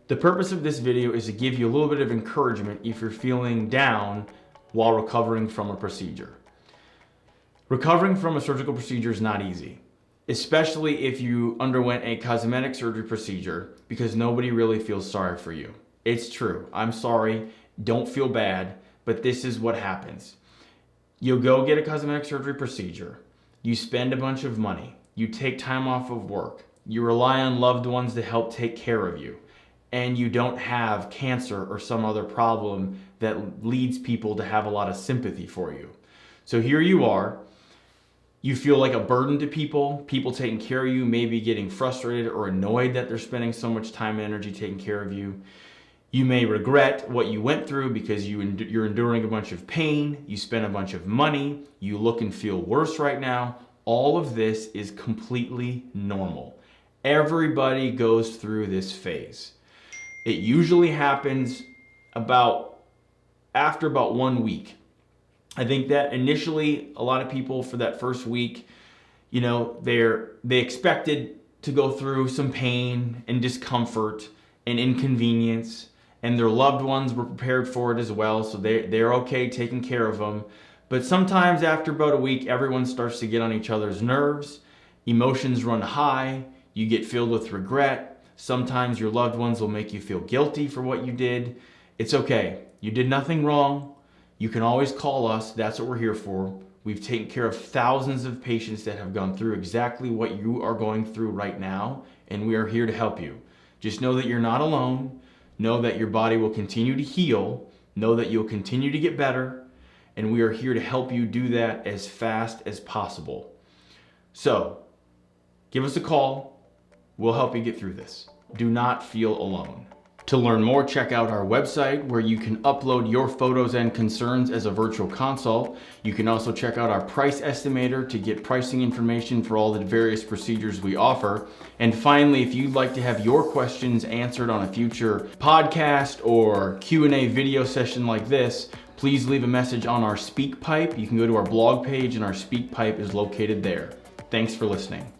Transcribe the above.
The purpose of this video is to give you a little bit of encouragement if you're feeling down while recovering from a procedure. Recovering from a surgical procedure is not easy, especially if you underwent a cosmetic surgery procedure, because nobody really feels sorry for you. It's true. I'm sorry. Don't feel bad, but this is what happens. You'll go get a cosmetic surgery procedure. You spend a bunch of money. You take time off of work. You rely on loved ones to help take care of you. And you don't have cancer or some other problem that leads people to have a lot of sympathy for you. So here you are. You feel like a burden to people. People taking care of you may be getting frustrated or annoyed that they're spending so much time and energy taking care of you. You may regret what you went through because you're enduring a bunch of pain. You spent a bunch of money. You look and feel worse right now. All of this is completely normal. Everybody goes through this phase. It usually happens after about 1 week. I think that initially a lot of people for that first week, they expected to go through some pain and discomfort and inconvenience, and their loved ones were prepared for it as well, so they're okay taking care of them. But sometimes after about a week, everyone starts to get on each other's nerves, emotions run high, you get filled with regret. Sometimes your loved ones will make you feel guilty for what you did. It's okay. You did nothing wrong. You can always call us. That's what we're here for. We've taken care of thousands of patients that have gone through exactly what you are going through right now, and we are here to help you. Just know that you're not alone. Know that your body will continue to heal. Know that you'll continue to get better, and we are here to help you do that as fast as possible. So, give us a call. We'll help you get through this. Do not feel alone. To learn more, check out our website where you can upload your photos and concerns as a virtual consult. You can also check out our price estimator to get pricing information for all the various procedures we offer. And finally, if you'd like to have your questions answered on a future podcast or Q&A video session like this, please leave a message on our SpeakPipe. You can go to our blog page and our SpeakPipe is located there. Thanks for listening.